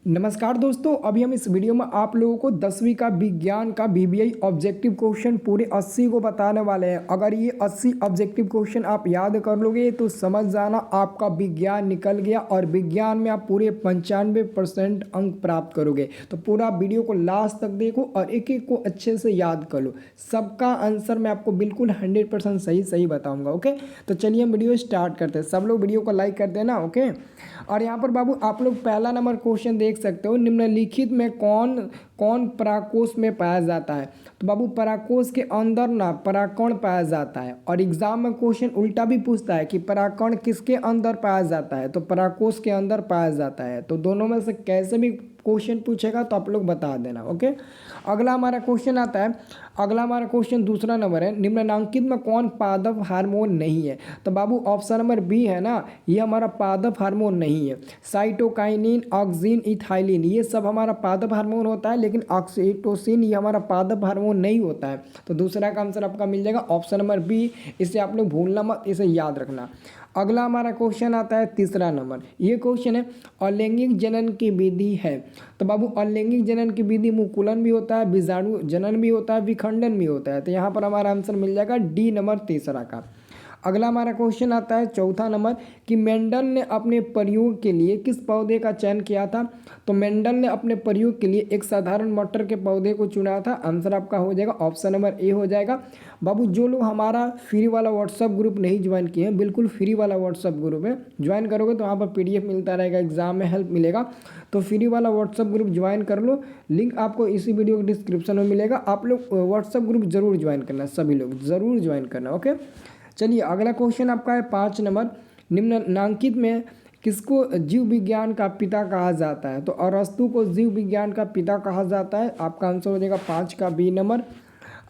नमस्कार दोस्तों, अभी हम इस वीडियो में आप लोगों को 10वीं का विज्ञान का वीवीआई ऑब्जेक्टिव क्वेश्चन पूरे 80 को बताने वाले हैं। अगर ये 80 ऑब्जेक्टिव क्वेश्चन आप याद कर लोगे तो समझ जाना आपका विज्ञान निकल गया और विज्ञान में आप पूरे 95% अंक प्राप्त करोगे। तो पूरा वीडियो को लास्ट तक देखो और एक एक को अच्छे से याद कर लो। सबका आंसर मैं आपको बिल्कुल 100% सही सही बताऊँगा। ओके, तो चलिए हम वीडियो स्टार्ट करते हैं। सब लोग वीडियो को लाइक कर देना। ओके, और यहाँ पर बाबू आप लोग पहला नंबर क्वेश्चन देख सकते हो, निम्नलिखित में कौन कौन पराकोष में पाया जाता है। तो बाबू पराकोष के अंदर ना पराकण पाया जाता है। और एग्जाम में क्वेश्चन उल्टा भी पूछता है कि पराकण किसके अंदर पाया जाता है, तो पराकोष के अंदर पाया जाता है। तो दोनों में से कैसे भी क्वेश्चन पूछेगा तो आप लोग बता देना। ओके, अगला हमारा क्वेश्चन आता है। अगला हमारा क्वेश्चन दूसरा नंबर है, निम्नलिखित में कौन पादप हार्मोन नहीं है। तो बाबू ऑप्शन नंबर बी है ना, ये हमारा पादप हार्मोन नहीं है। साइटोकाइनिन, ऑक्सिन, इथाइलिन ये सब हमारा पादप हार्मोन होता है, लेकिन ऑक्सीटोसिन ये हमारा पादप हार्मोन नहीं होता है। तो दूसरा का आंसर आपका मिल जाएगा ऑप्शन नंबर बी। इसे आप लोग भूलना मत, इसे याद रखना। अगला हमारा क्वेश्चन आता है तीसरा नंबर। ये क्वेश्चन है अलैंगिक जनन की विधि है। तो बाबू अलैंगिक जनन की विधि मुकुलन भी होता है, बीजाणु जनन भी होता है, विखंडन भी होता है। तो यहाँ पर हमारा आंसर मिल जाएगा डी नंबर तीसरा का। अगला हमारा क्वेश्चन आता है चौथा नंबर कि मेंडल ने अपने प्रयोग के लिए किस पौधे का चयन किया था। तो मेंडल ने अपने प्रयोग के लिए एक साधारण मटर के पौधे को चुना था। आंसर आपका हो जाएगा ऑप्शन नंबर ए हो जाएगा। बाबू जो लोग हमारा फ्री वाला व्हाट्सअप ग्रुप नहीं ज्वाइन किए हैं, बिल्कुल फ्री वाला व्हाट्सअप ग्रुप है, ज्वाइन करोगे तो वहाँ पर PDF मिलता रहेगा, एग्जाम में हेल्प मिलेगा। तो फ्री वाला व्हाट्सअप ग्रुप ज्वाइन कर लो, लिंक आपको इसी वीडियो के डिस्क्रिप्शन में मिलेगा। आप लोग व्हाट्सअप ग्रुप जरूर ज्वाइन करना, सभी लोग जरूर ज्वाइन करना। ओके, चलिए अगला क्वेश्चन आपका है 5 नंबर, निम्नलिखित में किसको जीव विज्ञान का पिता कहा जाता है। तो अरस्तु को जीव विज्ञान का पिता कहा जाता है। आपका आंसर हो जाएगा 5 का बी नंबर।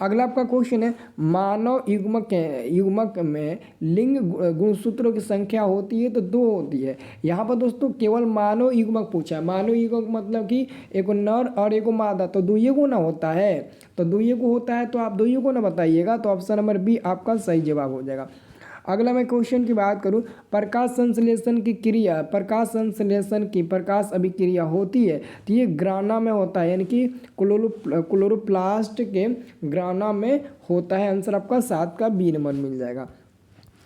अगला आपका क्वेश्चन है मानव युग्मक में लिंग गुणसूत्रों की संख्या होती है तो 2 होती है। यहाँ पर दोस्तों केवल मानव युग्मक पूछा है। मानव युग्मक मतलब कि एक नर और एक मादा, तो दुइये को ना होता है, तो दुइये को होता है तो आप दुइये को ना बताइएगा। तो ऑप्शन नंबर बी आपका सही जवाब हो जाएगा। अगला मैं क्वेश्चन की बात करूं, प्रकाश संश्लेषण की क्रिया, प्रकाश संश्लेषण की प्रकाश अभिक्रिया होती है तो ये ग्राना में होता है, यानी कि क्लोरोप्लास्ट के ग्राना में होता है। आंसर आपका 7 का बी नंबर मिल जाएगा।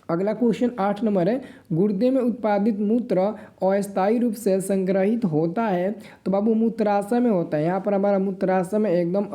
अगला क्वेश्चन 8 नंबर है, गुर्दे में उत्पादित मूत्र अस्थायी रूप से संग्रहित होता है। तो बाबू मूत्राशय में होता है। यहाँ पर हमारा मूत्राशय में एकदम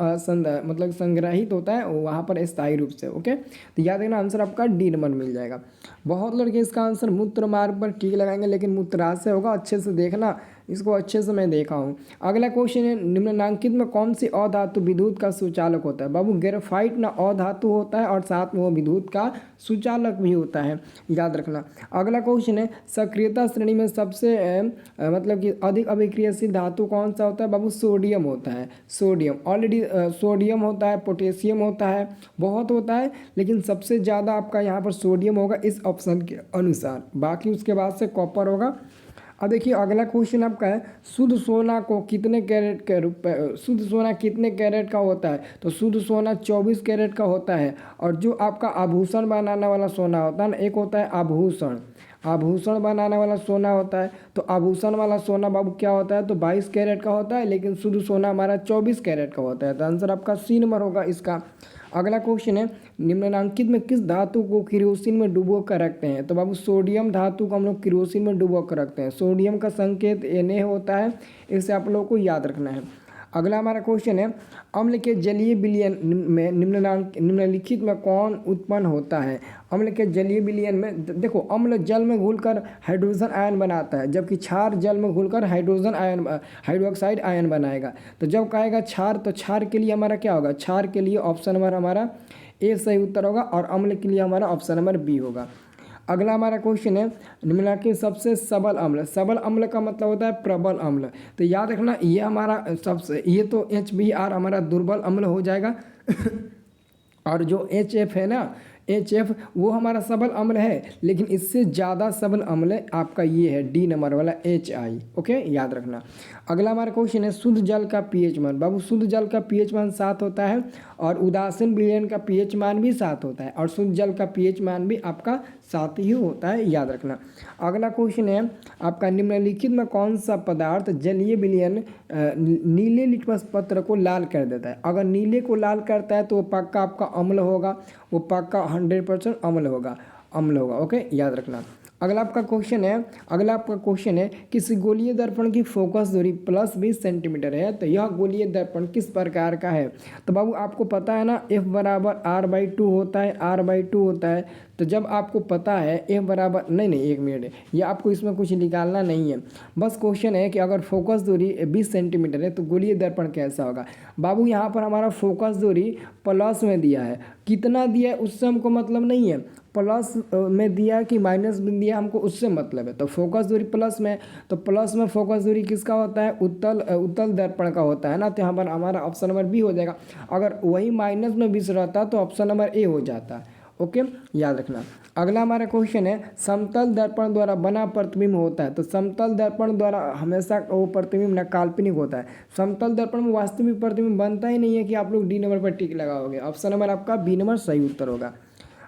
मतलब संग्रहित होता है, वहाँ पर स्थायी रूप से। ओके, तो याद रखना आंसर आपका डी नंबर मिल जाएगा। बहुत लड़के इसका आंसर मूत्र मार्ग पर ठीक लगाएंगे, लेकिन मूत्राशय होगा, अच्छे से देखना, इसको अच्छे से मैं देखा हूँ। अगला क्वेश्चन है निम्नलिखित में कौन सी अधातु विद्युत का सुचालक होता है। बाबू ग्रेफाइट ना अधातु होता है और साथ में वो विद्युत का सुचालक भी होता है, याद रखना। अगला क्वेश्चन है सक्रियता श्रेणी में सबसे मतलब कि अधिक अभिक्रियाशील धातु कौन सा होता है। बाबू सोडियम होता है। सोडियम ऑलरेडी सोडियम होता है, पोटेशियम होता है, बहुत होता है, लेकिन सबसे ज़्यादा आपका यहाँ पर सोडियम होगा इस ऑप्शन के अनुसार। बाकी उसके बाद से कॉपर होगा। अब देखिए अगला क्वेश्चन आपका है शुद्ध सोना को कितने कैरेट के शुद्ध सोना कितने कैरेट का होता है। तो शुद्ध सोना 24 कैरेट का होता है। और जो आपका आभूषण बनाने वाला सोना होता है ना, एक होता है आभूषण, आभूषण बनाने वाला सोना होता है। तो आभूषण वाला सोना बाबू क्या होता है, तो 22 कैरेट का होता है, लेकिन शुद्ध सोना हमारा 24 कैरेट का होता है। तो आंसर आपका सी नंबर होगा इसका। अगला क्वेश्चन है निम्नलिखित में किस धातु को किरोसिन में डुबो कर रखते हैं। तो बाबू सोडियम धातु को हम लोग किरोसिन में डुबो कर रखते हैं। सोडियम का संकेत Na होता है, इसे आप लोगों को याद रखना है। अगला हमारा क्वेश्चन है अम्ल के जलीय विलयन में निम्नलिखित में कौन उत्पन्न होता है। अम्ल के जलीय विलयन में देखो, अम्ल जल में घुलकर हाइड्रोजन आयन बनाता है, जबकि क्षार जल में घुलकर हाइड्रोक्साइड आयन बनाएगा। तो जब कहेगा क्षार, तो क्षार के लिए हमारा क्या होगा, क्षार के लिए ऑप्शन नंबर हमारा ए सही उत्तर होगा, और अम्ल के लिए हमारा ऑप्शन नंबर बी होगा। अगला हमारा क्वेश्चन है निम्नलिखित सबसे सबल अम्ल। सबल अम्ल का मतलब होता है प्रबल अम्ल। तो याद रखना ये हमारा सबसे, ये तो HBr हमारा दुर्बल अम्ल हो जाएगा और जो HF है ना, HF वो हमारा सबल अम्ल है, लेकिन इससे ज़्यादा सबल अम्ल आपका ये है डी नंबर वाला HI। ओके, याद रखना। अगला हमारा क्वेश्चन है शुद्ध जल का pH मान। बाबू शुद्ध जल का pH मान 7 होता है और उदासीन विलयन का pH मान भी 7 होता है और शुद्ध जल का pH मान भी आपका 7 ही होता है, याद रखना। अगला क्वेश्चन है आपका निम्नलिखित में कौन सा पदार्थ जलीय विलयन नीले लिटमस पत्र को लाल कर देता है। अगर नीले को लाल करता है तो वो पक्का आपका अम्ल होगा, वो पक्का 100% अम्ल होगा। ओके, याद रखना। अगला आपका क्वेश्चन है किसी गोलीय दर्पण की फोकस दूरी +20 सेंटीमीटर है, तो यह गोलीय दर्पण किस प्रकार का है। तो बाबू आपको पता है ना F बराबर R/2 होता है, R/2 होता है। तो जब आपको पता है F बराबर नहीं एक मिनट, ये आपको इसमें कुछ निकालना नहीं है, बस क्वेश्चन है कि अगर फोकस दूरी 20 सेंटीमीटर है तो गोलीय दर्पण कैसा होगा। बाबू यहाँ पर हमारा फोकस दूरी प्लस में दिया है, कितना दिया है उससे हमको मतलब नहीं है, प्लस में दिया कि माइनस में दिया हमको उससे मतलब है। तो फोकस दूरी प्लस में, तो प्लस में फोकस दूरी किसका होता है, उत्तल दर्पण का होता है ना। तो यहाँ पर हमारा ऑप्शन नंबर बी हो जाएगा। अगर वही माइनस में 20 रहता तो ऑप्शन नंबर ए हो जाता। ओके, याद रखना। अगला हमारा क्वेश्चन है समतल दर्पण द्वारा बना प्रतिबिंब होता है। तो समतल दर्पण द्वारा हमेशा वो प्रतिबिंब ना काल्पनिक होता है। समतल दर्पण में वास्तविक प्रतिबिंब बनता ही नहीं है कि आप लोग डी नंबर पर टिक लगाओगे। ऑप्शन नंबर आपका बी नंबर सही उत्तर होगा।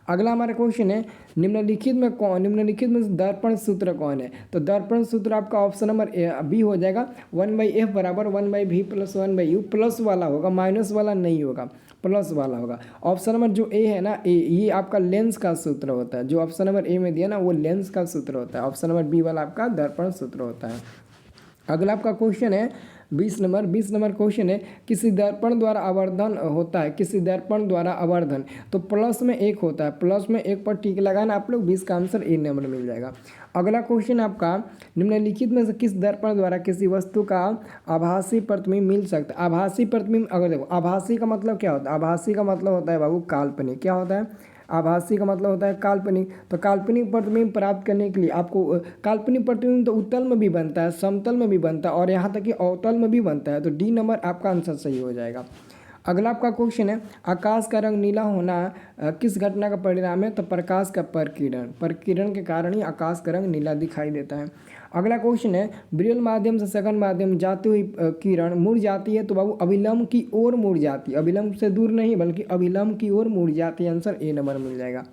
अगला हमारा क्वेश्चन है निम्नलिखित में दर्पण सूत्र कौन है। तो दर्पण सूत्र आपका ऑप्शन नंबर बी हो जाएगा 1/F बराबर 1/V + 1/U। प्लस वाला होगा, माइनस वाला नहीं होगा, प्लस वाला होगा। ऑप्शन नंबर जो ए है ना, ये आपका लेंस का सूत्र होता है। जो ऑप्शन नंबर ए में दिया ना वो लेंस का सूत्र होता है। ऑप्शन नंबर बी वाला आपका दर्पण सूत्र होता है। अगला आपका क्वेश्चन है 20 नंबर क्वेश्चन है किसी दर्पण द्वारा आवर्धन होता है, किसी दर्पण द्वारा आवर्धन, तो प्लस में 1 होता है, प्लस में 1 पर टिक लगाना आप लोग 20 का आंसर ए नंबर मिल जाएगा। अगला क्वेश्चन आपका निम्नलिखित में से किस दर्पण द्वारा किसी वस्तु का आभासी प्रतिबिंब मिल सकता है। आभासी प्रतिबिंब, अगर देखो आभासी का मतलब क्या होता है, आभासी का मतलब होता है बाबू काल्पनिक। क्या होता है, आभासी का मतलब होता है काल्पनिक। तो काल्पनिक प्रतिबिंब प्राप्त करने के लिए आपको काल्पनिक प्रतिबिंब तो उत्तल में भी बनता है, समतल में भी बनता है और यहाँ तक कि अवतल में भी बनता है। तो डी नंबर आपका आंसर सही हो जाएगा। अगला आपका क्वेश्चन है आकाश का रंग नीला होना किस घटना का परिणाम है। तो प्रकाश का प्रकिरण के कारण ही आकाश का रंग नीला दिखाई देता है। अगला क्वेश्चन है विरल माध्यम से सघन माध्यम जाती हुई किरण मुड़ जाती है, तो बाबू अभिलंब की ओर मुड़ जाती है, अभिलंब से दूर नहीं बल्कि अभिलंब की ओर मुड़ जाती है। आंसर ए नंबर मिल जाएगा।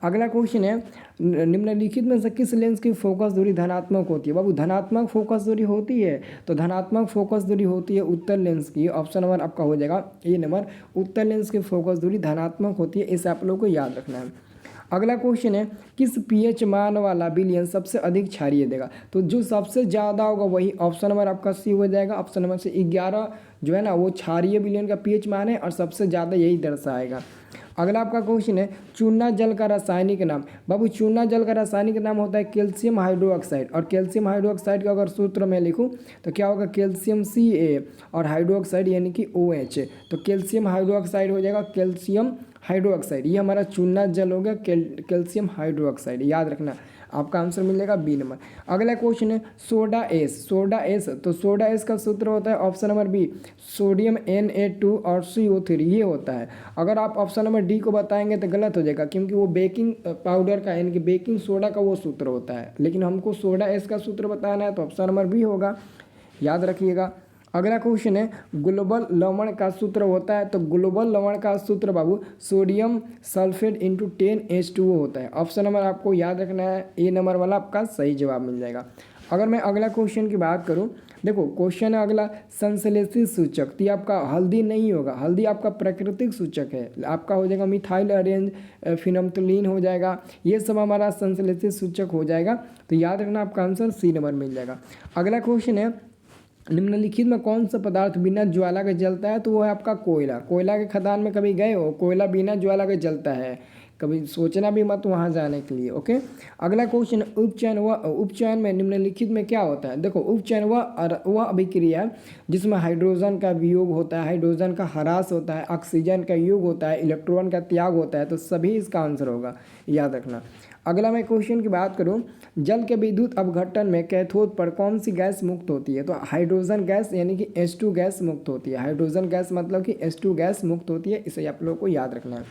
अगला क्वेश्चन है निम्नलिखित में से किस लेंस की फोकस दूरी धनात्मक होती है। बाबू धनात्मक फोकस दूरी होती है, तो धनात्मक फोकस दूरी होती है उत्तल लेंस की। ऑप्शन नंबर आपका हो जाएगा ए नंबर, उत्तल लेंस की फोकस दूरी धनात्मक होती है, इसे आप लोग को याद रखना है। अगला क्वेश्चन है किस pH मान वाला विलयन सबसे अधिक क्षारीय देगा। तो जो सबसे ज़्यादा होगा वही ऑप्शन नंबर आपका सी हो जाएगा। ऑप्शन नंबर से 11 जो है ना वो क्षारीय विलयन का pH मान है और सबसे ज़्यादा यही दर्शाएगा। अगला आपका क्वेश्चन है चूना जल का रासायनिक नाम। बाबू चूना जल का रासायनिक नाम होता है कैल्शियम हाइड्रोक्साइड, और कैल्शियम हाइड्रोक्साइड का अगर सूत्र में लिखूं तो क्या होगा कैल्शियम Ca और हाइड्रोक्साइड यानी कि OH। तो कैल्शियम हाइड्रोक्साइड हो जाएगा कैल्शियम हाइड्रोक्साइड, ये हमारा चूना जल हो गया कैल्शियम हाइड्रोक्साइड, याद रखना आपका आंसर मिलेगा बी नंबर। अगला क्वेश्चन है सोडा एस, तो सोडा एस का सूत्र होता है option number B sodium Na2 और CO3, ये होता है। अगर आप ऑप्शन नंबर डी को बताएंगे तो गलत हो जाएगा, क्योंकि वो बेकिंग पाउडर का यानी कि बेकिंग सोडा का वो सूत्र होता है, लेकिन हमको सोडा एस का सूत्र बताना है तो ऑप्शन नंबर बी होगा, याद रखिएगा। अगला क्वेश्चन है ग्लोबल लवण का सूत्र होता है, तो ग्लोबल लवण का सूत्र बाबू सोडियम सल्फेट इंटू 10H2O होता है। ऑप्शन नंबर आपको याद रखना है, ए नंबर वाला आपका सही जवाब मिल जाएगा। अगर मैं अगला क्वेश्चन की बात करूं, देखो क्वेश्चन है अगला संश्लेषित सूचक, तो आपका हल्दी नहीं होगा, हल्दी आपका प्राकृतिक सूचक है, आपका हो जाएगा मिथाइल अरेंज फिनम्थोलिन हो जाएगा, ये सब हमारा संश्लेषित सूचक हो जाएगा। तो याद रखना आपका आंसर सी नंबर मिल जाएगा। अगला क्वेश्चन है निम्नलिखित में कौन सा पदार्थ बिना ज्वाला के जलता है। तो वो है आपका कोयला। कोयला के खदान में कभी गए हो, कोयला बिना ज्वाला के जलता है, कभी सोचना भी मत वहाँ जाने के लिए। ओके, अगला क्वेश्चन उपचयन में निम्नलिखित में क्या होता है। देखो उपचयन वह अभिक्रिया है जिसमें हाइड्रोजन का वियोग होता है, हाइड्रोजन का ह्रास होता है, ऑक्सीजन का योग होता है, इलेक्ट्रॉन का त्याग होता है, तो सभी इसका आंसर होगा, याद रखना। अगला मैं क्वेश्चन की बात करूं, जल के विद्युत अपघटन में कैथोड पर कौन सी गैस मुक्त होती है। तो हाइड्रोजन गैस यानी कि H2 गैस मुक्त होती है। हाइड्रोजन गैस मतलब कि H2 गैस मुक्त होती है, इसे आप लोगों को याद रखना है।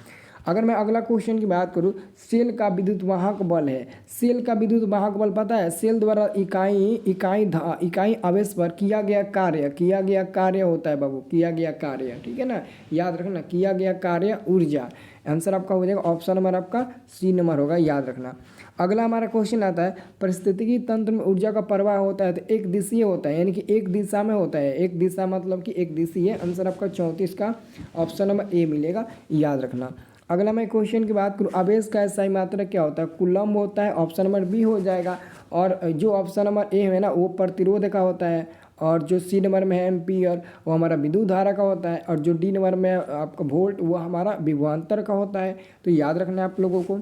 अगर मैं अगला क्वेश्चन की बात करूँ, सेल का विद्युत वाहक बल है। सेल का विद्युत वाहक बल पता है, सेल द्वारा इकाई आवेश पर किया गया कार्य होता है बाबू, किया गया कार्य, ठीक है ना, याद रखना, किया गया कार्य ऊर्जा। आंसर आपका हो जाएगा ऑप्शन नंबर आपका सी नंबर होगा, याद रखना। अगला हमारा क्वेश्चन आता है, पारिस्थितिकी तंत्र में ऊर्जा का प्रवाह होता है तो एक दिशीय होता है, यानी कि एक दिशा में होता है। एक दिशा मतलब कि एक दिशीय। आंसर आपका 34 का ऑप्शन नंबर ए मिलेगा, याद रखना। अगला मैं क्वेश्चन की बात करूँ, आवेश का SI मात्रक क्या होता है? कूलम्ब होता है, ऑप्शन नंबर बी हो जाएगा। और जो ऑप्शन नंबर ए है ना, वो प्रतिरोध का होता है। और जो सी नंबर में है एम्पीयर, वो हमारा विद्युत धारा का होता है। और जो डी नंबर में आपका वोल्ट, वो हमारा विभवांतर का होता है। तो याद रखना है आप लोगों को।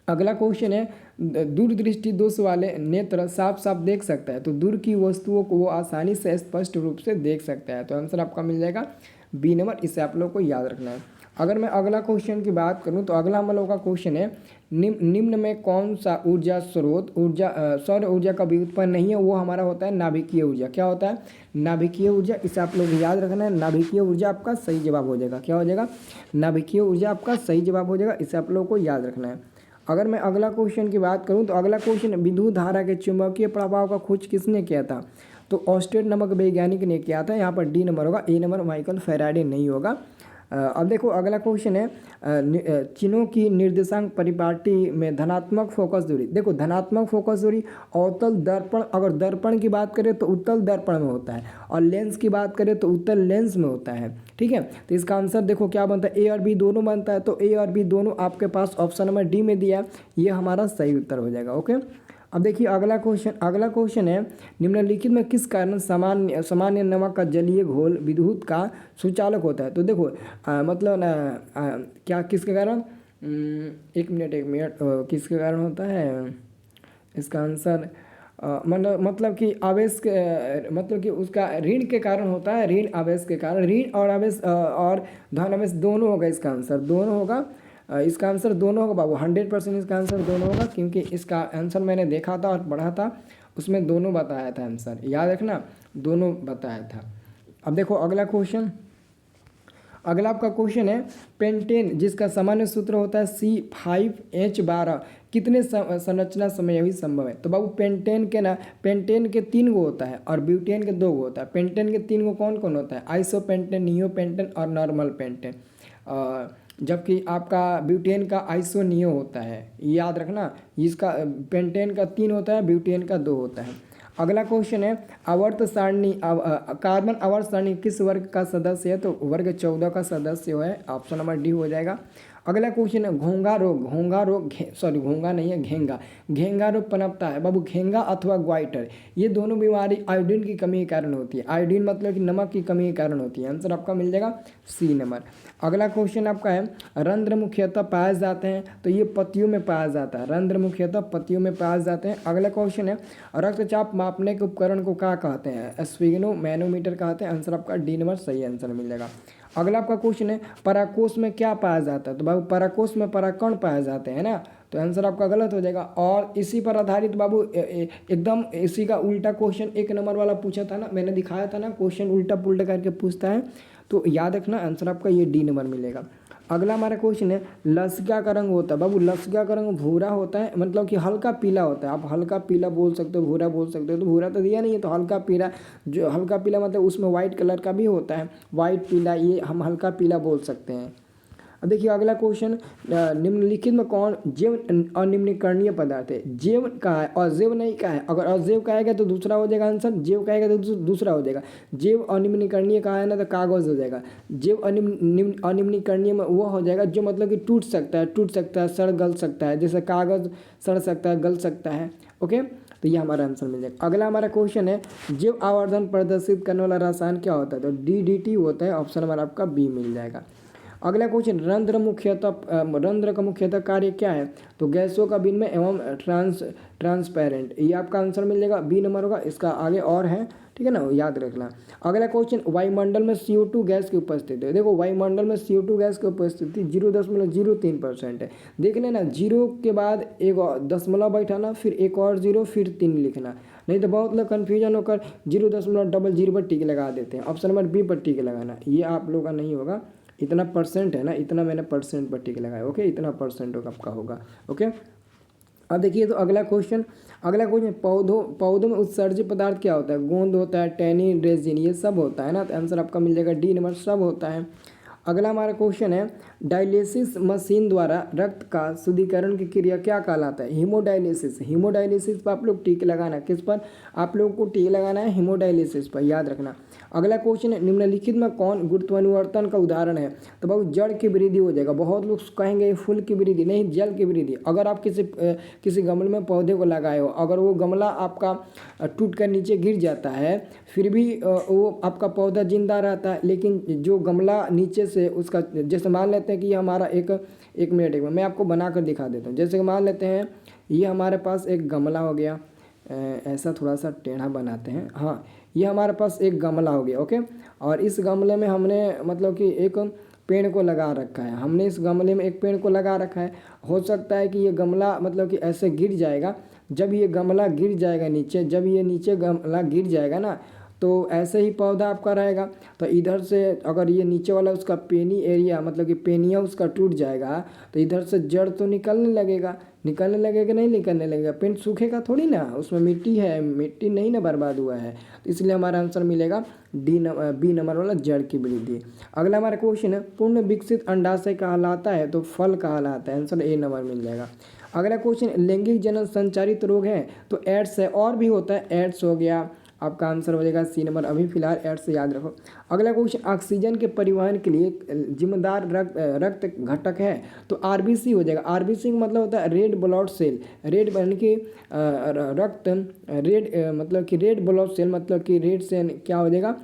अगला क्वेश्चन है, दूरदृष्टि दोष वाले नेत्र साफ साफ देख सकता है तो दूर की वस्तुओं को वो आसानी से स्पष्ट रूप से देख सकता है। तो आंसर आपका मिल जाएगा बी नंबर, इसे आप लोग को याद रखना है। अगर मैं अगला क्वेश्चन की बात करूं तो अगला हम लोग का क्वेश्चन है, निम्न में कौन सा ऊर्जा स्रोत सौर ऊर्जा का व्युत्पन्न नहीं है? वो हमारा होता है नाभिकीय ऊर्जा। क्या होता है? नाभिकीय ऊर्जा। इसे आप लोग याद रखना है, नाभिकीय ऊर्जा आपका सही जवाब हो जाएगा। क्या हो जाएगा? नाभिकीय ऊर्जा आपका सही जवाब हो जाएगा, इसे आप लोग को याद रखना है। अगर मैं अगला क्वेश्चन की बात करूं तो अगला क्वेश्चन, विद्युत धारा के चुंबकीय प्रभाव का खोज किसने किया था? तो ऑस्टेड नामक वैज्ञानिक ने किया था। यहाँ पर डी नंबर होगा, ए नंबर माइकल फैराडे नहीं होगा। अब देखो अगला क्वेश्चन है, चिन्हों की निर्देशांक परिपाटी में धनात्मक फोकस दूरी। देखो धनात्मक फोकस दूरी अवतल दर्पण, अगर दर्पण की बात करें तो उत्तल दर्पण में होता है, और लेंस की बात करें तो उत्तल लेंस में होता है, ठीक है। तो इसका आंसर देखो क्या बनता है, ए और बी दोनों बनता है। तो ए और बी दोनों आपके पास ऑप्शन नंबर डी में दिया है, ये हमारा सही उत्तर हो जाएगा। ओके, अब देखिए अगला क्वेश्चन है, निम्नलिखित में किस कारण सामान्य नमक का जलीय घोल विद्युत का सुचालक होता है? तो देखो मतलब ना क्या किसके कारण, एक मिनट किसके कारण होता है इसका आंसर, मतलब कि आवेश के, मतलब कि उसका ऋण के कारण होता है, ऋण आवेश के कारण। ऋण और आवेश और धन आवेश दोनों होगा, इसका आंसर दोनों होगा। इसका आंसर दोनों होगा बाबू, 100% इसका आंसर दोनों होगा, क्योंकि इसका आंसर मैंने देखा था और पढ़ा था, उसमें दोनों बताया था आंसर, याद रखना, दोनों बताया था। अब देखो अगला क्वेश्चन, अगला आपका क्वेश्चन है, पेंटेन जिसका सामान्य सूत्र होता है C5H12 कितने संरचना समयावधि संभव है? तो बाबू पेंटेन के 3 गो होता है और ब्यूटेन के 2 गो होता है। पेंटेन के 3 गो कौन कौन होता है? आइसोपेंटेन, नियोपेंटेन और नॉर्मल पेंटेन। जबकि आपका ब्यूटेन का आइसो नियो होता है, याद रखना। इसका पेंटेन का 3 होता है, ब्यूटेन का 2 होता है। अगला क्वेश्चन है, आवर्त सारणी कार्बन आवर्त सारणी किस वर्ग का सदस्य है? तो वर्ग 14 का सदस्य है, ऑप्शन नंबर डी हो जाएगा। अगला क्वेश्चन है, घोंघा रोग पनपता है बाबू, घेंगा अथवा ग्वाइटर, ये दोनों बीमारी आयोडीन की कमी के कारण होती है। आयोडीन मतलब कि नमक की कमी के कारण होती है। आंसर आपका मिल जाएगा सी नंबर। अगला क्वेश्चन आपका है, रंध्र मुख्यतः पाए जाते हैं, तो ये पत्तियों में पाया जाता है, रंध्र मुख्यतः पत्तियों में पाए जाते हैं। अगला क्वेश्चन है, रक्तचाप मापने के उपकरण को क्या कहते हैं? स्फिग्नो मैनोमीटर कहते हैं। आंसर आपका डी नंबर सही आंसर मिल जाएगा। अगला आपका क्वेश्चन है, पराकोष में क्या पाया जाता है? तो बाबू पराकोष में पराकण पाए जाते हैं ना, तो आंसर आपका गलत हो जाएगा। और इसी पर आधारित बाबू एकदम इसी का उल्टा क्वेश्चन 1 नंबर वाला पूछा था ना, मैंने दिखाया था ना, क्वेश्चन उल्टा पुल्टा करके पूछता है, तो याद रखना आंसर आपका ये डी नंबर मिलेगा। अगला हमारा क्वेश्चन है, लसिका का रंग होता है बाबू, लसिका का रंग भूरा होता है, मतलब कि हल्का पीला होता है। आप हल्का पीला बोल सकते हो, भूरा बोल सकते हो, तो भूरा तो दिया नहीं है, तो हल्का पीला, जो हल्का पीला मतलब उसमें वाइट कलर का भी होता है, वाइट पीला, ये हम हल्का पीला बोल सकते हैं। अब देखिए अगला क्वेश्चन, निम्नलिखित में कौन जैव अनिम्नीकरणीय पदार्थ है? जैव का है और जैव नहीं का है। अगर अजैव कहेगा तो दूसरा हो जाएगा आंसर, जैव कहेगा तो दूसरा हो जाएगा। जैव अनिम्नीकरणीय का है ना, तो कागज हो जाएगा। जैव अनिम्नीकरणीय में वो हो जाएगा जो मतलब कि टूट सकता है, सड़ गल सकता है, जैसे कागज सड़ सकता है, गल सकता है। ओके, तो ये हमारा आंसर मिल जाएगा। अगला हमारा क्वेश्चन है, जैव आवर्धन प्रदर्शित करने वाला रसायन क्या होता है? तो DDT होता है, ऑप्शन हमारा आपका बी मिल जाएगा। अगला क्वेश्चन, रंध्र का मुख्यतः कार्य क्या है? तो गैसों का विनिमय एवं ट्रांसपेरेंट, ये आपका आंसर मिल जाएगा, बी नंबर होगा। इसका आगे और है, ठीक है ना, याद रखना। अगला क्वेश्चन, वायुमंडल में CO2 गैस की उपस्थिति है। देखो वायुमंडल में CO2 गैस की उपस्थिति 0.03% है। देख लेना, 0 के बाद एक दशमलव बैठाना, फिर एक और 0, फिर 3 लिखना, नहीं तो बहुत लोग कन्फ्यूजन होकर 0.00 पर टिक लगा देते हैं। ऑप्शन नंबर बी पर टिक लगाना, ये आप लोग का नहीं होगा, इतना परसेंट है ना, इतना मैंने परसेंट पर टिक लगाया। ओके, इतना परसेंट आपका होगा। ओके, अब देखिए तो अगला क्वेश्चन पौधों में उत्सर्जित पदार्थ क्या होता है? गोंद होता है, टैनिन, रेजिन, ये सब होता है ना। तो आंसर आपका मिल जाएगा डी नंबर, सब होता है। अगला हमारा क्वेश्चन है डायलिसिस मशीन द्वारा रक्त का शुद्धिकरण की क्रिया क्या कहलाता है? हीमोडायलिसिस। हीमोडायलिसिस पर आप लोग टिक लगाना, किस पर आप लोगों को टिक लगाना है? हीमोडायलिसिस पर, याद रखना। अगला क्वेश्चन है निम्नलिखित में कौन गुरुत्वानुवर्तन का उदाहरण है? तो बहुत जड़ की वृद्धि हो जाएगा। बहुत लोग कहेंगे फूल की वृद्धि, नहीं, जल की वृद्धि। अगर आप किसी गमले में पौधे को लगाए हो, अगर वो गमला आपका टूट कर नीचे गिर जाता है, फिर भी वो आपका पौधा जिंदा रहता है, लेकिन जो गमला नीचे से उसका, जैसे मान लेते हैं कि ये हमारा एक मिनट मैं आपको बना कर दिखा देता हूँ। जैसे मान लेते हैं ये हमारे पास एक गमला हो गया, ऐसा थोड़ा सा टेढ़ा बनाते हैं। हाँ, ये हमारे पास एक गमला हो गया। ओके, और इस गमले में हमने मतलब कि एक पेड़ को लगा रखा है। हमने इस गमले में एक पेड़ को लगा रखा है। हो सकता है कि ये गमला मतलब कि ऐसे गिर जाएगा। जब ये गमला गिर जाएगा नीचे, जब ये नीचे गमला गिर जाएगा ना, तो ऐसे ही पौधा आपका रहेगा। तो इधर से अगर ये नीचे वाला उसका पेनी एरिया मतलब कि पेनिया उसका टूट जाएगा, तो इधर से जड़ तो निकलने लगेगा नहीं निकलने लगेगा। पेड़ सूखेगा थोड़ी ना, उसमें मिट्टी है, मिट्टी नहीं ना बर्बाद हुआ है। तो इसलिए हमारा आंसर मिलेगा बी नंबर वाला, जड़ की वृद्धि। अगला हमारा क्वेश्चन है पूर्ण विकसित अंडाशय कहलाता है? तो फल कहलाता है। आंसर ए नंबर मिल जाएगा। अगला क्वेश्चन लैंगिक जनन संचारित रोग है? तो एड्स है, और भी होता है, एड्स हो गया, आपका आंसर हो जाएगा सी नंबर। अभी फिलहाल एड्स से याद रखो। अगला क्वेश्चन ऑक्सीजन के परिवहन के लिए जिम्मेदार रक्त घटक है? तो आरबीसी हो जाएगा। आरबीसी का मतलब होता है रेड ब्लड सेल। रेड यानी कि रक्त, रेड मतलब कि रेड ब्लड सेल, मतलब कि रेड से क्या हो जाएगा?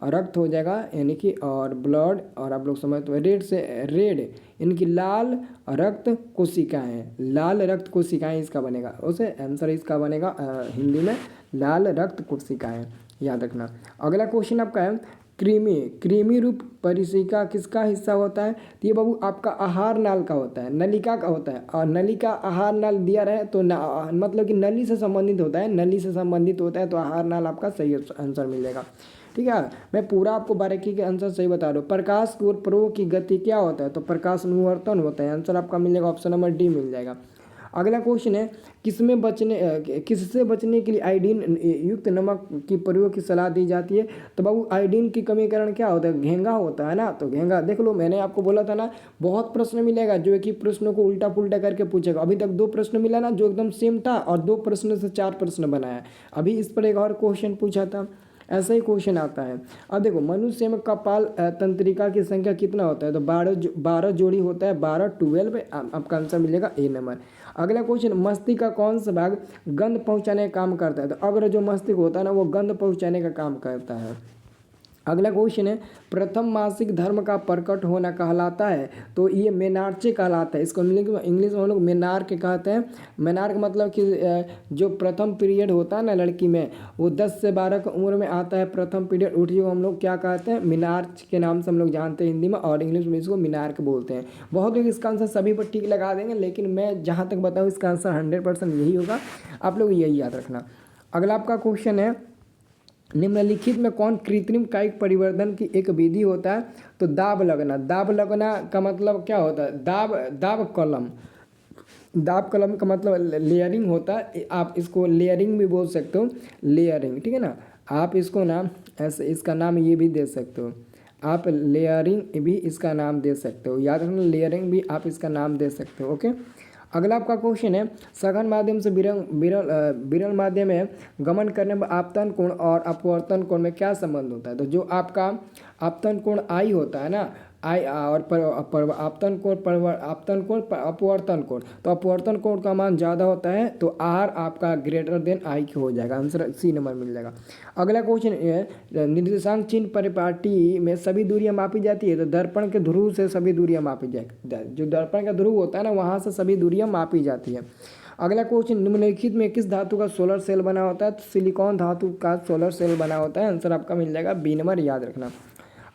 रक्त हो जाएगा, यानी कि और ब्लड, और आप लोग समझ तो रेड से रेड यानी कि लाल रक्त कोशिकाएं, लाल रक्त कोशिकाएं इसका बनेगा। उसे आंसर इसका बनेगा हिंदी में लाल रक्त कोशिकाएं, याद रखना। अगला क्वेश्चन आपका है कृमि रूप परिशिका किसका हिस्सा होता है? तो ये बाबू आपका आहार नाल का होता है, नलिका का होता है। और नलिका आहार नाल दिया रहे तो मतलब कि नली से संबंधित होता है, नली से संबंधित होता है, तो आहार नाल आपका सही आंसर मिल जाएगा। ठीक है, मैं पूरा आपको बारीकी के आंसर सही बता रहा हूँ। प्रकाश की ओर प्रवाह की गति क्या होता है? तो प्रकाश अनुवर्तन होता है। आंसर आपका मिल जाएगा ऑप्शन नंबर डी मिल जाएगा। अगला क्वेश्चन है किससे बचने के लिए आयोडीन युक्त नमक की प्रयोग की सलाह दी जाती है? तो बाबू आयोडीन की कमी कारण क्या होता है? घेंगा होता है ना। तो घेंगा देख लो, मैंने आपको बोला था ना, बहुत प्रश्न मिलेगा जो एक ही प्रश्न को उल्टा पुल्टा करके पूछेगा। अभी तक 2 प्रश्न मिला ना जो एकदम सेम था, और 2 प्रश्न से 4 प्रश्न बनाया। अभी इस पर एक और क्वेश्चन पूछा था, ऐसा ही क्वेश्चन आता है। अब देखो मनुष्य में कपाल तंत्रिका की संख्या कितना होता है? तो 12 जोड़ी होता है, 12 आपका आंसर मिलेगा ए नंबर। अगला क्वेश्चन मस्तिष्क का कौन सा भाग गंध पहुंचाने का काम करता है? तो अगर जो मस्तिष्क होता है ना, वो गंध पहुंचाने का काम करता है। अगला क्वेश्चन है प्रथम मासिक धर्म का प्रकट होना कहलाता है? तो ये मेनार्चे कहलाता है। इसको इंग्लिश में हम लोग मेनार्क कहते हैं। मेनार्क मतलब कि जो प्रथम पीरियड होता है ना लड़की में, वो 10 से 12 की उम्र में आता है प्रथम पीरियड। उठी को हम लोग क्या कहते हैं? मेनार्च के नाम से हम लोग जानते हैं हिंदी में, और इंग्लिश में इसको मेनार्क बोलते हैं। बहुत लोग इसका आंसर सभी पर ठीक लगा देंगे, लेकिन मैं जहाँ तक बताऊँ इसका आंसर 100% यही होगा। आप लोग यही याद रखना। अगला आपका क्वेश्चन है निम्नलिखित में कौन कृत्रिम कायिक परिवर्धन की एक विधि होता है? तो दाब लगना। दाब लगना का मतलब क्या होता है? दाब कलम का मतलब लेयरिंग होता है। आप इसको लेयरिंग भी बोल सकते हो, लेयरिंग, ठीक है ना। आप इसको ना ऐसे इसका नाम ये भी दे सकते हो, आप लेयरिंग भी इसका नाम दे सकते हो, याद रखना, लेयरिंग भी आप इसका नाम दे सकते हो। ओके, अगला आपका क्वेश्चन है सघन माध्यम से विरल माध्यम में गमन करने में आपतन कोण और अपवर्तन कोण में क्या संबंध होता है? तो जो आपका आपतन कोण आई होता है ना, आई और आपतन कोण अपवर्तन कोण, तो अपवर्तन कोण का मान ज़्यादा होता है, तो आर आपका ग्रेटर देन आई की हो जाएगा। आंसर सी नंबर मिल जाएगा। अगला क्वेश्चन निर्देशांक चिन्ह परिपाटी में सभी दूरियां मापी जाती है? तो दर्पण के ध्रुव से सभी दूरियां मापी जाए, जो दर्पण का ध्रुव होता है ना, वहाँ से सभी दूरियां मापी जाती है। अगला क्वेश्चन निम्नलिखित में किस धातु का सोलर सेल बना होता है? तो सिलिकॉन धातु का सोलर सेल बना होता है। आंसर आपका मिल जाएगा बी नंबर, याद रखना।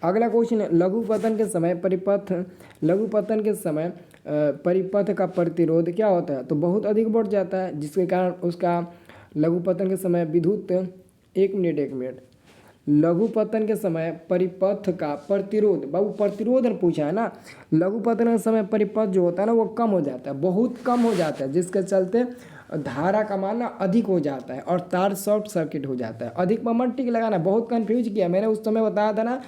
अगला क्वेश्चन है लघु पतन के समय परिपथ का प्रतिरोध क्या होता है? तो बहुत अधिक बढ़ जाता है, जिसके कारण उसका लघु पतन के समय विद्युत एक मिनट लघुपतन के समय परिपथ का प्रतिरोध, बाबू प्रतिरोध ने पूछा है ना। लघुपतन के समय परिपथ जो होता है ना वो कम हो जाता है, बहुत कम हो जाता है, जिसके चलते धारा का मान ना अधिक हो जाता है और तार शॉर्ट सर्किट हो जाता है। अधिक पर मत टिक लगाना, बहुत कन्फ्यूज किया मैंने उस समय बताया था ना।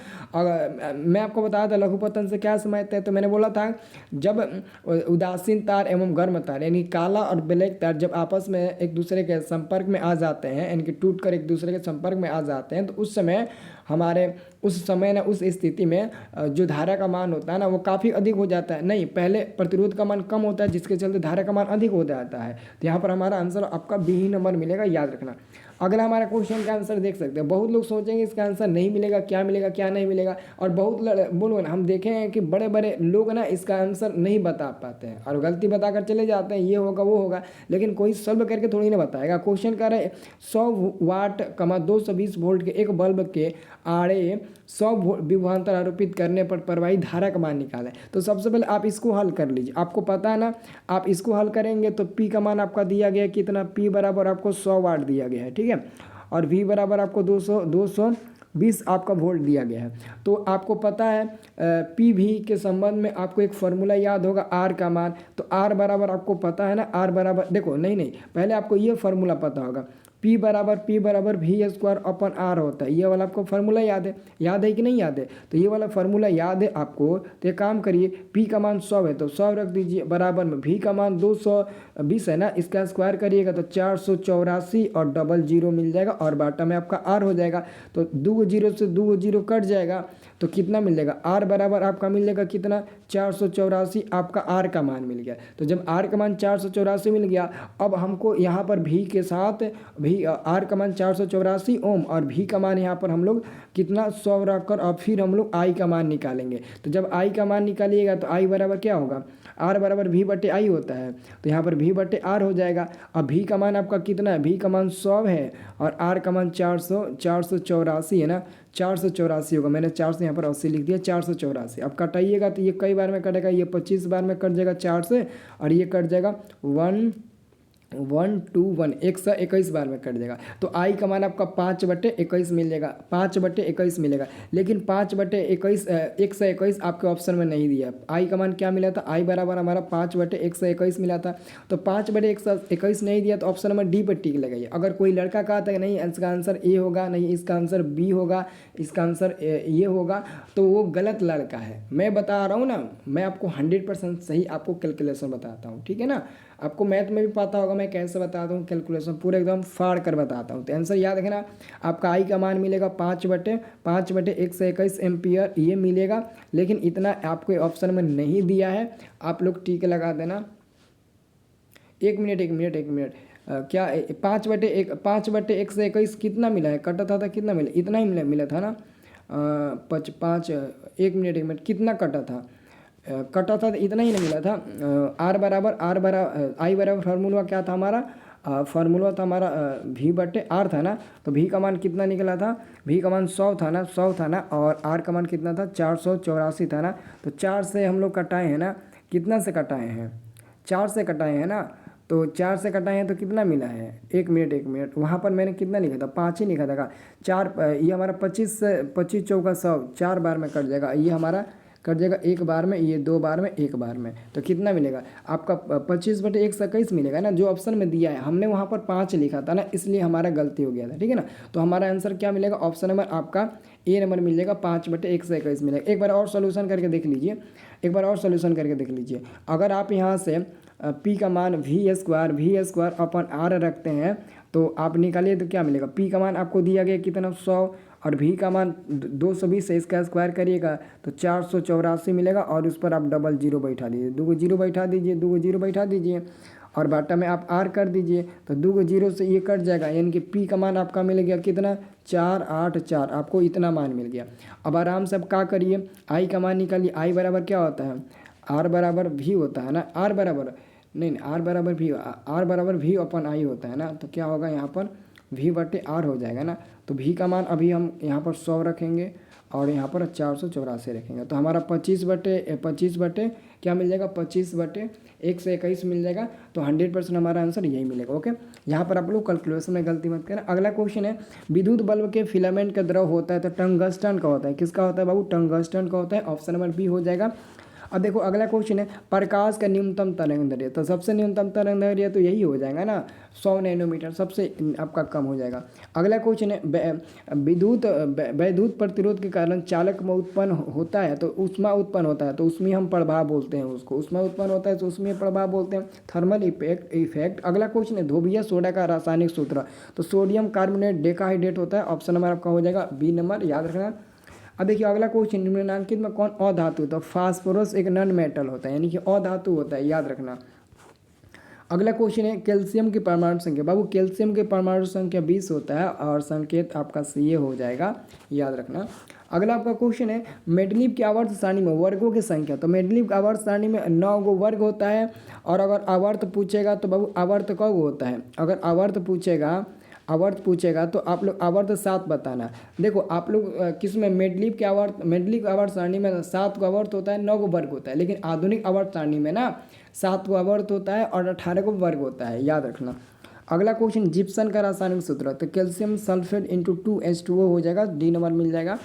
मैं आपको बताया था लघुपतन से क्या समझते हैं, तो मैंने बोला था जब उदासीन तार एवं गर्म तार यानी काला और ब्लैक तार जब आपस में एक दूसरे के संपर्क में आ जाते हैं, यानी कि टूट कर एक दूसरे के संपर्क में आ जाते हैं, तो उस समय हमारे उस समय ना उस स्थिति में जो धारा का मान होता है ना वो काफ़ी अधिक हो जाता है। नहीं, पहले प्रतिरोध का मान कम होता है जिसके चलते धारा का मान अधिक हो जाता है। तो यहाँ पर हमारा आंसर आपका बी ही नंबर मिलेगा, याद रखना। अगला हमारा क्वेश्चन का आंसर देख सकते हैं। बहुत लोग सोचेंगे इसका आंसर नहीं मिलेगा, क्या मिलेगा क्या नहीं मिलेगा, और बहुत बोलो ना, हम देखे हैं कि बड़े बड़े लोग ना इसका आंसर नहीं बता पाते हैं और गलती बताकर चले जाते हैं, ये होगा वो होगा, लेकिन कोई सॉल्व करके थोड़ी ना बताएगा। क्वेश्चन कर रहे 100 वाट 220 वोल्ट के एक बल्ब के आड़े 100 विभवांतर आरोपित करने पर प्रवाही धारा का मान निकालें। तो सबसे पहले आप इसको हल कर लीजिए, आपको पता है ना। आप इसको हल करेंगे तो पी का मान आपका दिया गया कितना, पी बराबर आपको 100 वाट दिया गया है, ठीक है, और वी बराबर आपको 220 आपका वोल्ट दिया गया है। तो आपको पता है पी वी के संबंध में आपको एक फार्मूला याद होगा, आर का मान। तो आर बराबर आपको पता है ना, आर बराबर देखो नहीं पहले आपको ये फार्मूला पता होगा, P बराबर वी स्क्वायर अपन आर होता है। ये वाला आपको फार्मूला याद है कि नहीं याद है? तो ये वाला फार्मूला याद है आपको, तो एक काम करिए, P का मान 100 है तो 100 रख दीजिए, बराबर में V का मान 220 है ना, इसका स्क्वायर करिएगा तो 484 और डबल जीरो मिल जाएगा और बाटा में आपका R हो जाएगा। तो 2 जीरो से 2 जीरो कट जाएगा तो कितना मिल जाएगा, R बराबर आपका मिल जाएगा कितना, 484 आपका R का मान मिल गया। तो जब R का मान 484 मिल गया, अब हमको यहाँ पर V के साथ R का मान 484 ओम और V का मान यहाँ पर हम लोग कितना 100 रखकर और फिर हम लोग I का मान निकालेंगे। तो जब I का मान निकालिएगा तो I बराबर क्या होगा, R बराबर V बटे I होता है, तो यहाँ पर V बटे R हो जाएगा। अब V का मान आपका कितना है, V का मान 100 है और R का मान 484 है ना, 484 होगा। मैंने 4 से यहाँ पर 80 लिख दिया, 484। अब कटाइएगा तो ये कई बार में कटेगा, ये 25 बार में कट जाएगा 4 से, और ये कट जाएगा 121 बार में कट जाएगा। तो आई का मान आपका 5/21 मिल जाएगा, 5/21 मिलेगा। लेकिन 5/21 121 आपके ऑप्शन में नहीं दिया। आई का मान क्या मिला था, आई बराबर हमारा 5/121 मिला था। तो 5/121 नहीं दिया तो ऑप्शन नंबर डी पर टिक लगाइए। अगर कोई लड़का कहता है नहीं इसका आंसर ए होगा, नहीं इसका आंसर बी होगा, इसका आंसर ये होगा, तो वो गलत लड़का है। मैं बता रहा हूँ ना, मैं आपको 100% सही आपको कैलकुलेशन बताता हूँ, ठीक है ना। आपको मैथ में भी पता होगा मैं कैसे बताता हूँ, कैलकुलेशन पूरे एकदम फाड़ कर बताता हूँ। तो आंसर याद रखना, आपका आई का मान मिलेगा 5/121 एम्पियर ये मिलेगा। लेकिन इतना आपको ऑप्शन में नहीं दिया है, आप लोग टिक लगा देना। एक मिनट क्या 5/121 कितना मिला है, कटा था कितना मिला, इतना ही मिला था ना, 5 एक मिनट कितना कटा था, कटा था तो इतना ही नहीं मिला था। आई बराबर फार्मूला क्या था हमारा, फार्मूला था हमारा V बटे R था ना। तो V का मान कितना निकला था, V का मान 100 था ना, और R का मान कितना था 484 था ना। तो 4 से हम लोग कटाए हैं ना, कितना से कटाए हैं, 4 से कटाए हैं ना। तो 4 से कटाए हैं तो कितना मिला है, एक मिनट वहाँ पर मैंने कितना लिखा था, 5 ही लिखा था। 4 ये हमारा 25 चौका 100 4 बार में कट जाएगा, ये हमारा कट जाएगा एक बार में, ये 2 बार में, एक बार में। तो कितना मिलेगा आपका 25/121 मिलेगा ना, जो ऑप्शन में दिया है। हमने वहाँ पर 5 लिखा था ना, इसलिए हमारा गलती हो गया था, ठीक है ना। तो हमारा आंसर क्या मिलेगा, ऑप्शन नंबर आपका ए नंबर मिल जाएगा, 5/121 मिलेगा। एक बार और सोल्यूशन करके देख लीजिए, अगर आप यहाँ से पी का मान वी स्क्वायर अपन आर रखते हैं तो आप निकालिए तो क्या मिलेगा, पी का मान आपको दिया गया कितना 100 और V का मान 220 से इसका स्क्वायर करिएगा तो 484 मिलेगा और उस पर आप डबल जीरो बैठा दीजिए, 2 जीरो बैठा दीजिए और बाटा में आप R कर दीजिए। तो 2 जीरो से ये कट जाएगा, यानी कि P का मान आपका मिल गया कितना 484, आपको इतना मान मिल गया। अब आराम से आप क्या करिए, I का मान निकालिए। I बराबर क्या होता है, R बराबर V होता है ना, R बराबर V अपन I होता है ना। तो क्या होगा यहाँ पर V/R हो जाएगा ना। तो V का मान अभी हम यहाँ पर 100 रखेंगे और यहाँ पर 484 रखेंगे तो हमारा 25 बटे क्या मिल जाएगा, 25/121 मिल जाएगा। तो 100% हमारा आंसर यही मिलेगा। ओके, यहाँ पर आप लोग कैलकुलेशन में गलती मत करना। अगला क्वेश्चन है, विद्युत बल्ब के फिलामेंट का द्रव होता है तो टंगस्टन का होता है। किसका होता है बाबू, टंगस्टन का होता है। ऑप्शन नंबर बी हो जाएगा। अब देखो अगला क्वेश्चन है, प्रकाश का न्यूनतम तरंगदैर्घ्य, तो सबसे न्यूनतम तरंगदैर्घ्य तो यही हो जाएगा ना, 100 नैनोमीटर सबसे आपका कम हो जाएगा। अगला क्वेश्चन है, वैद्युत प्रतिरोध के कारण चालक में उत्पन्न होता है तो ऊष्मा उत्पन्न होता है तो उसमें हम प्रभाव बोलते हैं उसको, ऊष्मा उत्पन्न होता है तो उसमें प्रभाव बोलते हैं थर्मल इफेक्ट। अगला क्वेश्चन है, धोबिया सोडा का रासायनिक सूत्र, तो सोडियम कार्बोनेट डेकाहाइड्रेट होता है। ऑप्शन नंबर आपका हो जाएगा बी नंबर, याद रखना। अब देखिए अगला क्वेश्चन, निम्नलिखित में कौन अधातु, तो फास्फोरस एक नॉन मेटल होता है, यानी कि अधातु होता है, याद रखना। अगला क्वेश्चन है, कैल्शियम की परमाणु संख्या, बाबू कैल्शियम की परमाणु संख्या 20 होता है और संकेत आपका सी हो जाएगा, याद रखना। अगला आपका क्वेश्चन है, मेंडलीव की आवर्त सारणी में वर्गों की संख्या, तो मेंडलीव की आवर्त सारणी में 9 गो वर्ग होता है। और अगर आवर्त पूछेगा तो बाबू आवर्त कब होता है, अगर आवर्त पूछेगा तो आप लोग आवर्त 7 बताना। देखो आप लोग किस में मेंडलीव की आवर्त सारणी में 7 को आवर्त होता है, 9 को वर्ग होता है, लेकिन आधुनिक आवर्त सारणी में ना 7 को आवर्त होता है और 18 को वर्ग होता है, याद रखना। अगला क्वेश्चन, जिप्सम का रासायनिक सूत्र, तो कैल्शियम सल्फेट इंटू 2H2O हो जाएगा, डी नंबर मिल जाएगा।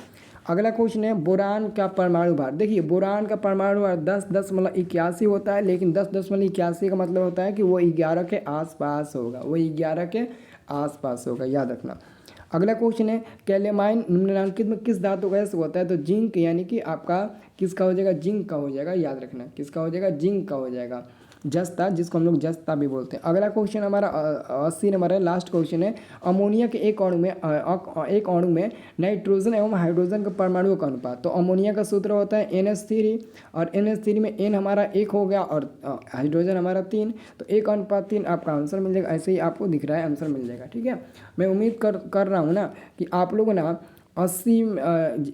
अगला क्वेश्चन है, बोरान का परमाणु भार, देखिए बोरान का परमाणु भार 10.81 होता है, लेकिन 10.81 का मतलब होता है कि वो 11 के आसपास होगा, वो 11 के आसपास होगा, याद रखना। अगला क्वेश्चन है, कैलेमाइन निम्नलिखित में किस धातु का यश होता है, तो जिंक, यानी कि आपका किसका हो जाएगा, जिंक का हो जाएगा, याद रखना किसका हो जाएगा, जिंक का हो जाएगा। जस्ता, जिसको हम लोग जस्ता भी बोलते हैं। अगला क्वेश्चन हमारा 80 नंबर है, लास्ट क्वेश्चन है, अमोनिया के एक अणु में नाइट्रोजन एवं हाइड्रोजन का परमाणु का अनुपात, तो अमोनिया का सूत्र होता है NH3 और NH3 में N हमारा 1 हो गया और हाइड्रोजन हमारा 3, तो 1:3 आपका आंसर मिल जाएगा। ऐसे ही आपको दिख रहा है आंसर मिल जाएगा, ठीक है। मैं उम्मीद कर रहा हूँ ना कि आप लोग ना 80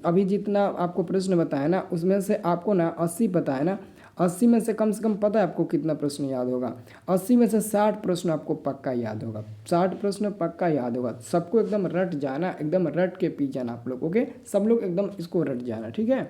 अभी जितना आपको प्रश्न बताया ना उसमें से आपको ना 80 पता है ना, 80 में से कम पता है आपको कितना प्रश्न याद होगा, 80 में से 60 प्रश्न आपको पक्का याद होगा, 60 प्रश्न पक्का याद होगा। सबको एकदम रट जाना, एकदम रट के पी जाना आप लोग, ओके, सब लोग एकदम इसको रट जाना, ठीक है।